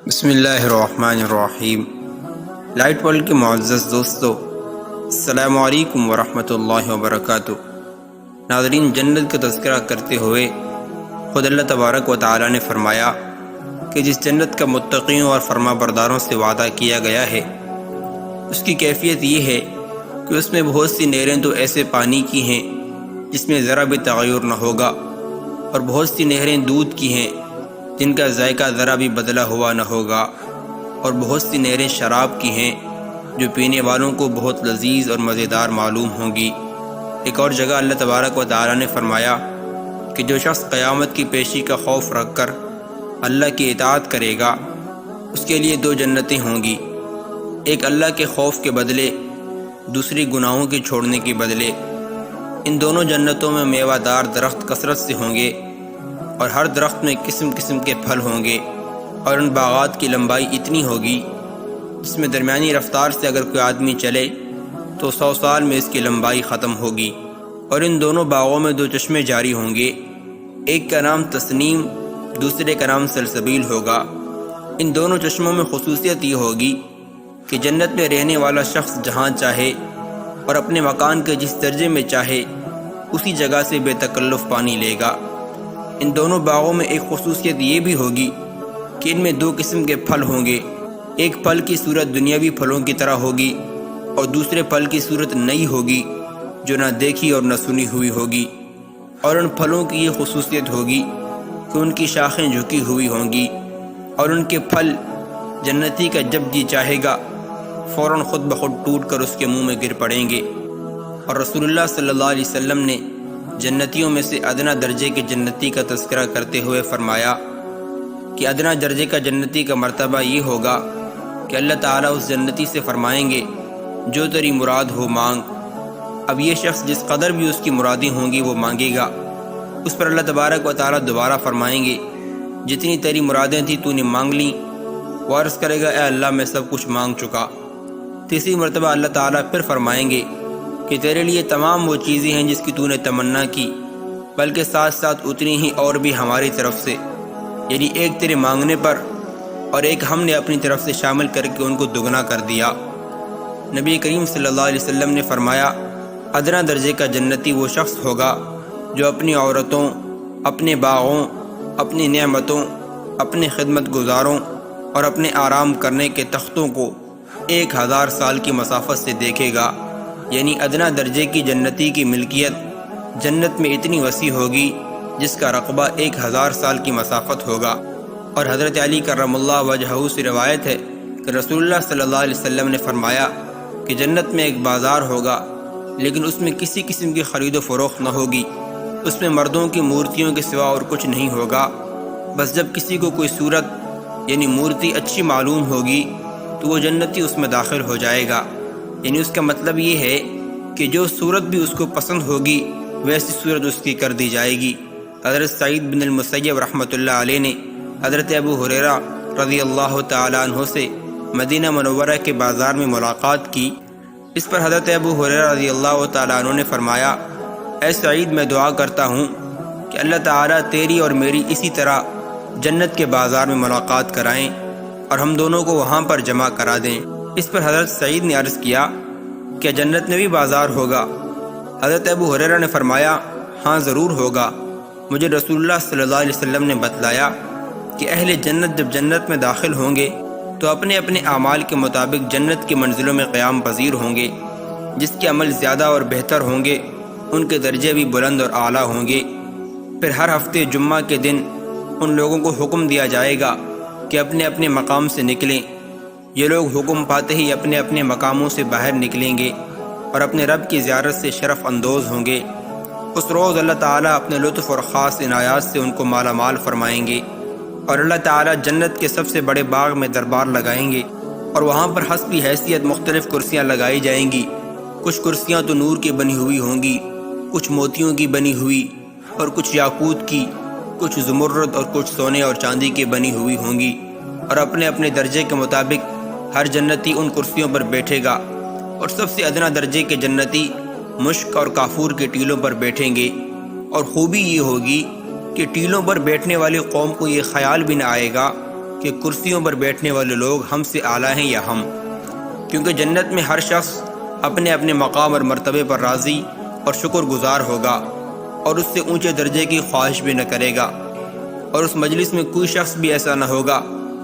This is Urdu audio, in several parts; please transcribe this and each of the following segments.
بسم اللہ الرحمن الرحیم۔ لائٹ ورلڈ کے معزز دوستو، السلام علیکم ورحمۃ اللہ وبرکاتہ۔ ناظرین، جنت کا تذکرہ کرتے ہوئے خود اللہ تبارک و تعالی نے فرمایا کہ جس جنت کا متقیوں اور فرما برداروں سے وعدہ کیا گیا ہے، اس کی کیفیت یہ ہے کہ اس میں بہت سی نہریں تو ایسے پانی کی ہیں جس میں ذرا بھی تغیر نہ ہوگا، اور بہت سی نہریں دودھ کی ہیں جن کا ذائقہ ذرا بھی بدلا ہوا نہ ہوگا، اور بہت سی نہریں شراب کی ہیں جو پینے والوں کو بہت لذیذ اور مزیدار معلوم ہوں گی۔ ایک اور جگہ اللہ تبارک و تعالی نے فرمایا کہ جو شخص قیامت کی پیشی کا خوف رکھ کر اللہ کی اطاعت کرے گا، اس کے لیے دو جنتیں ہوں گی، ایک اللہ کے خوف کے بدلے، دوسری گناہوں کے چھوڑنے کے بدلے۔ ان دونوں جنتوں میں میوہ دار درخت کثرت سے ہوں گے، اور ہر درخت میں قسم قسم کے پھل ہوں گے، اور ان باغات کی لمبائی اتنی ہوگی جس میں درمیانی رفتار سے اگر کوئی آدمی چلے تو 100 سال میں اس کی لمبائی ختم ہوگی۔ اور ان دونوں باغوں میں دو چشمے جاری ہوں گے، ایک کا نام تسنیم، دوسرے کا نام سلسبیل ہوگا۔ ان دونوں چشموں میں خصوصیت یہ ہوگی کہ جنت میں رہنے والا شخص جہاں چاہے اور اپنے مکان کے جس درجے میں چاہے اسی جگہ سے بے تکلف پانی لے گا۔ ان دونوں باغوں میں ایک خصوصیت یہ بھی ہوگی کہ ان میں دو قسم کے پھل ہوں گے، ایک پھل کی صورت دنیاوی پھلوں کی طرح ہوگی، اور دوسرے پھل کی صورت نئی ہوگی جو نہ دیکھی اور نہ سنی ہوئی ہوگی۔ اور ان پھلوں کی یہ خصوصیت ہوگی کہ ان کی شاخیں جھکی ہوئی ہوں گی، اور ان کے پھل جنتی کا جب جی چاہے گا فوراً خود بخود ٹوٹ کر اس کے منہ میں گر پڑیں گے۔ اور رسول اللہ صلی اللہ علیہ وسلم نے جنتیوں میں سے ادنا درجے کے جنتی کا تذکرہ کرتے ہوئے فرمایا کہ ادنا درجے کا جنتی کا مرتبہ یہ ہوگا کہ اللہ تعالیٰ اس جنتی سے فرمائیں گے جو تیری مراد ہو مانگ۔ اب یہ شخص جس قدر بھی اس کی مرادیں ہوں گی وہ مانگے گا، اس پر اللہ تبارک و تعالیٰ دوبارہ فرمائیں گے جتنی تیری مرادیں تھیں تو نے مانگ لیں۔ وہ عرض کرے گا اے اللہ میں سب کچھ مانگ چکا۔ تیسری مرتبہ اللہ تعالیٰ پھر فرمائیں گے کہ تیرے لیے تمام وہ چیزیں ہیں جس کی تو نے تمنا کی، بلکہ ساتھ ساتھ اتنی ہی اور بھی ہماری طرف سے، یعنی ایک تیرے مانگنے پر اور ایک ہم نے اپنی طرف سے شامل کر کے ان کو دگنا کر دیا۔ نبی کریم صلی اللہ علیہ وسلم نے فرمایا ادنا درجے کا جنتی وہ شخص ہوگا جو اپنی عورتوں، اپنے باغوں، اپنی نعمتوں، اپنے خدمت گزاروں اور اپنے آرام کرنے کے تختوں کو 1000 سال کی مسافت سے دیکھے گا، یعنی ادنا درجے کی جنتی کی ملکیت جنت میں اتنی وسیع ہوگی جس کا رقبہ 1000 سال کی مسافت ہوگا۔ اور حضرت علی کرم اللہ وجہہ سے روایت ہے کہ رسول اللہ صلی اللہ علیہ وسلم نے فرمایا کہ جنت میں ایک بازار ہوگا، لیکن اس میں کسی قسم کی خرید و فروخت نہ ہوگی، اس میں مردوں کی مورتیوں کے سوا اور کچھ نہیں ہوگا۔ بس جب کسی کو کوئی صورت یعنی مورتی اچھی معلوم ہوگی تو وہ جنتی اس میں داخل ہو جائے گا، یعنی اس کا مطلب یہ ہے کہ جو صورت بھی اس کو پسند ہوگی ویسی صورت اس کی کر دی جائے گی۔ حضرت سعید بن المسیب رحمۃ اللہ علیہ نے حضرت ابو ہریرہ رضی اللہ تعالیٰ عنہ سے مدینہ منورہ کے بازار میں ملاقات کی۔ اس پر حضرت ابو ہریرہ رضی اللہ تعالیٰ عنہ نے فرمایا اے سعید، میں دعا کرتا ہوں کہ اللہ تعالیٰ تیری اور میری اسی طرح جنت کے بازار میں ملاقات کرائیں اور ہم دونوں کو وہاں پر جمع کرا دیں۔ اس پر حضرت سعید نے عرض کیا کہ جنت میں بھی بازار ہوگا؟ حضرت ابو ہریرہ نے فرمایا ہاں ضرور ہوگا۔ مجھے رسول اللہ صلی اللہ علیہ وسلم نے بتلایا کہ اہل جنت جب جنت میں داخل ہوں گے تو اپنے اپنے اعمال کے مطابق جنت کی منزلوں میں قیام پذیر ہوں گے، جس کے عمل زیادہ اور بہتر ہوں گے ان کے درجے بھی بلند اور اعلیٰ ہوں گے۔ پھر ہر ہفتے جمعہ کے دن ان لوگوں کو حکم دیا جائے گا کہ اپنے اپنے مقام سے نکلیں۔ یہ لوگ حکم پاتے ہی اپنے اپنے مقاموں سے باہر نکلیں گے اور اپنے رب کی زیارت سے شرف اندوز ہوں گے۔ اس روز اللہ تعالیٰ اپنے لطف اور خاص عنایات سے ان کو مالا مال فرمائیں گے، اور اللہ تعالیٰ جنت کے سب سے بڑے باغ میں دربار لگائیں گے، اور وہاں پر حسب حیثیت مختلف کرسیاں لگائی جائیں گی۔ کچھ کرسیاں تو نور کی بنی ہوئی ہوں گی، کچھ موتیوں کی بنی ہوئی، اور کچھ یاقوت کی، کچھ زمرد اور کچھ سونے اور چاندی کی بنی ہوئی ہوں گی، اور اپنے اپنے درجے کے مطابق ہر جنتی ان کرسیوں پر بیٹھے گا۔ اور سب سے ادنا درجے کے جنتی مشک اور کافور کے ٹیلوں پر بیٹھیں گے۔ اور خوبی یہ ہوگی کہ ٹیلوں پر بیٹھنے والی قوم کو یہ خیال بھی نہ آئے گا کہ کرسیوں پر بیٹھنے والے لوگ ہم سے اعلیٰ ہیں یا ہم، کیونکہ جنت میں ہر شخص اپنے اپنے مقام اور مرتبے پر راضی اور شکر گزار ہوگا اور اس سے اونچے درجے کی خواہش بھی نہ کرے گا، اور اس مجلس میں کوئی شخص بھی ایسا نہ ہوگا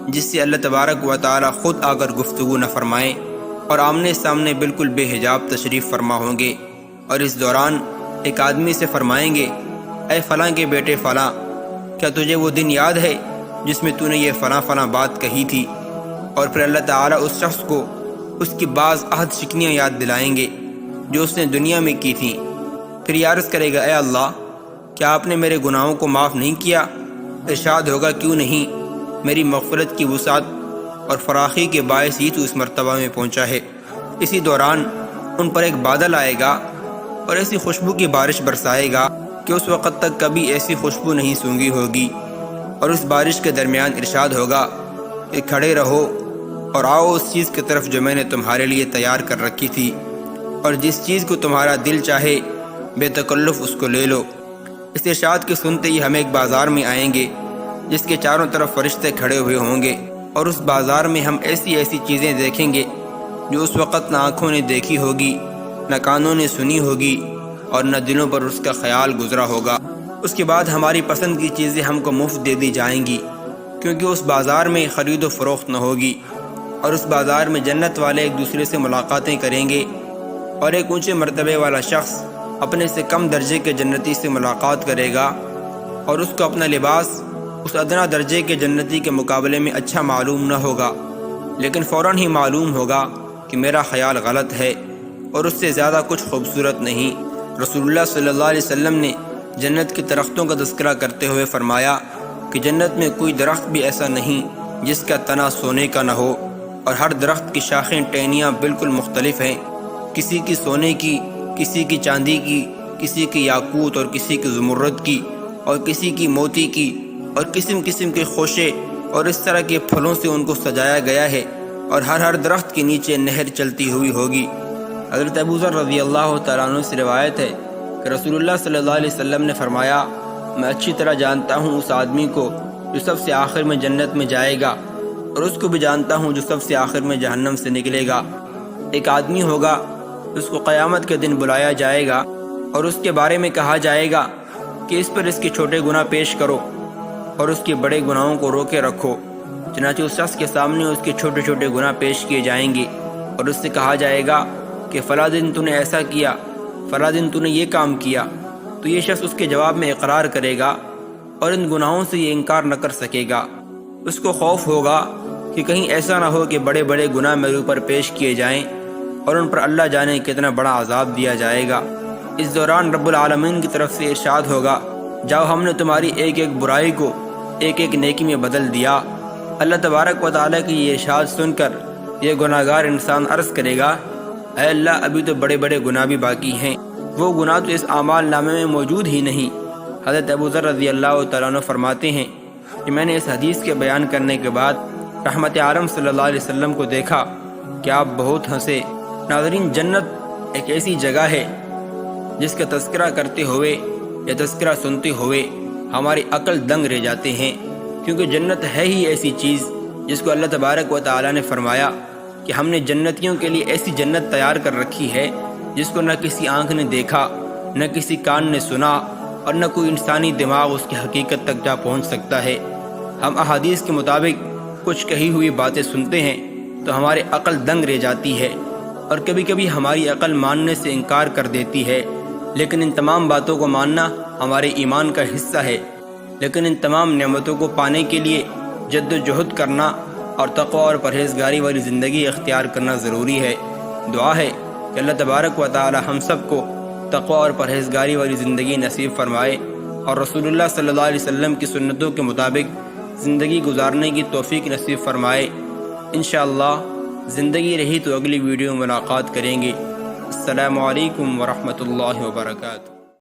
جس سے اللہ تبارک و تعالی خود آ کر گفتگو نہ فرمائیں، اور آمنے سامنے بالکل بے حجاب تشریف فرما ہوں گے، اور اس دوران ایک آدمی سے فرمائیں گے، اے فلاں کے بیٹے فلاں، کیا تجھے وہ دن یاد ہے جس میں تو نے یہ فلاں فلاں بات کہی تھی؟ اور پھر اللہ تعالیٰ اس شخص کو اس کی بعض عہد شکنیاں یاد دلائیں گے جو اس نے دنیا میں کی تھیں۔ پھر یہ عرض کرے گا، اے اللہ، کیا آپ نے میرے گناہوں کو معاف نہیں کیا؟ ارشاد ہوگا، کیوں نہیں، میری مغفرت کی وسعت اور فراخی کے باعث ہی تو اس مرتبہ میں پہنچا ہے۔ اسی دوران ان پر ایک بادل آئے گا اور ایسی خوشبو کی بارش برسائے گا کہ اس وقت تک کبھی ایسی خوشبو نہیں سونگھی ہوگی، اور اس بارش کے درمیان ارشاد ہوگا کہ کھڑے رہو اور آؤ اس چیز کی طرف جو میں نے تمہارے لیے تیار کر رکھی تھی، اور جس چیز کو تمہارا دل چاہے بے تکلف اس کو لے لو۔ اس ارشاد کے سنتے ہی ہم ایک بازار میں آئیں گے جس کے چاروں طرف فرشتے کھڑے ہوئے ہوں گے، اور اس بازار میں ہم ایسی ایسی چیزیں دیکھیں گے جو اس وقت نہ آنکھوں نے دیکھی ہوگی، نہ کانوں نے سنی ہوگی، اور نہ دلوں پر اس کا خیال گزرا ہوگا۔ اس کے بعد ہماری پسند کی چیزیں ہم کو مفت دے دی جائیں گی، کیونکہ اس بازار میں خرید و فروخت نہ ہوگی، اور اس بازار میں جنت والے ایک دوسرے سے ملاقاتیں کریں گے، اور ایک اونچے مرتبے والا شخص اپنے سے کم درجے کے جنتی سے ملاقات کرے گا، اور اس کو اپنا لباس اس ادنا درجے کے جنتی کے مقابلے میں اچھا معلوم نہ ہوگا، لیکن فوراً ہی معلوم ہوگا کہ میرا خیال غلط ہے اور اس سے زیادہ کچھ خوبصورت نہیں۔ رسول اللہ صلی اللہ علیہ وسلم نے جنت کے درختوں کا تذکرہ کرتے ہوئے فرمایا کہ جنت میں کوئی درخت بھی ایسا نہیں جس کا تنا سونے کا نہ ہو، اور ہر درخت کی شاخیں ٹہنیاں بالکل مختلف ہیں، کسی کی سونے کی، کسی کی چاندی کی، کسی کی یاقوت اور کسی کی زمرد کی، اور کسی کی موتی کی، اور قسم قسم کے خوشے اور اس طرح کے پھلوں سے ان کو سجایا گیا ہے، اور ہر درخت کے نیچے نہر چلتی ہوئی ہوگی۔ حضرت ابو ذر رضی اللہ تعالیٰ عنہ سے روایت ہے کہ رسول اللہ صلی اللہ علیہ وسلم نے فرمایا، میں اچھی طرح جانتا ہوں اس آدمی کو جو سب سے آخر میں جنت میں جائے گا، اور اس کو بھی جانتا ہوں جو سب سے آخر میں جہنم سے نکلے گا۔ ایک آدمی ہوگا اس کو قیامت کے دن بلایا جائے گا، اور اس کے بارے میں کہا جائے گا کہ اس پر اس کے چھوٹے گناہ پیش کرو اور اس کے بڑے گناہوں کو روکے رکھو۔ چنانچہ اس شخص کے سامنے اس کے چھوٹے چھوٹے گناہ پیش کیے جائیں گے، اور اس سے کہا جائے گا کہ فلاں دن تو نے ایسا کیا، فلاں دن تو نے یہ کام کیا، تو یہ شخص اس کے جواب میں اقرار کرے گا اور ان گناہوں سے یہ انکار نہ کر سکے گا۔ اس کو خوف ہوگا کہ کہیں ایسا نہ ہو کہ بڑے بڑے گناہ میرے اوپر پیش کیے جائیں اور ان پر اللہ جانے کتنا بڑا عذاب دیا جائے گا۔ اس دوران رب العالمین کی طرف سے ارشاد ہوگا، جاؤ ہم نے تمہاری ایک ایک برائی کو ایک ایک نیکی میں بدل دیا۔ اللہ تبارک و تعالیٰ کی یہ ارشاد سن کر یہ گناہگار انسان عرض کرے گا، اے اللہ، ابھی تو بڑے بڑے گناہ بھی باقی ہیں، وہ گناہ تو اس اعمال نامے میں موجود ہی نہیں۔ حضرت ابو ذر رضی اللہ تعالیٰ عنہ فرماتے ہیں کہ میں نے اس حدیث کے بیان کرنے کے بعد رحمت عالم صلی اللہ علیہ وسلم کو دیکھا کہ آپ بہت ہنسے۔ ناظرین، جنت ایک ایسی جگہ ہے جس کا تذکرہ کرتے ہوئے یا تذکرہ سنتے ہوئے ہماری عقل دنگ رہ جاتے ہیں، کیونکہ جنت ہے ہی ایسی چیز جس کو اللہ تبارک و تعالیٰ نے فرمایا کہ ہم نے جنتیوں کے لیے ایسی جنت تیار کر رکھی ہے جس کو نہ کسی آنکھ نے دیکھا، نہ کسی کان نے سنا، اور نہ کوئی انسانی دماغ اس کی حقیقت تک جا پہنچ سکتا ہے۔ ہم احادیث کے مطابق کچھ کہی ہوئی باتیں سنتے ہیں تو ہماری عقل دنگ رہ جاتی ہے، اور کبھی کبھی ہماری عقل ماننے سے انکار کر دیتی ہے، لیکن ان تمام باتوں کو ماننا ہمارے ایمان کا حصہ ہے۔ لیکن ان تمام نعمتوں کو پانے کے لیے جد و جہد کرنا اور تقوی اور پرہیزگاری والی زندگی اختیار کرنا ضروری ہے۔ دعا ہے کہ اللہ تبارک و تعالی ہم سب کو تقوی اور پرہیزگاری والی زندگی نصیب فرمائے، اور رسول اللہ صلی اللہ علیہ وسلم کی سنتوں کے مطابق زندگی گزارنے کی توفیق نصیب فرمائے۔ انشاءاللہ زندگی رہی تو اگلی ویڈیو میں ملاقات کریں گے۔ السلام علیکم ورحمۃ اللہ وبرکاتہ۔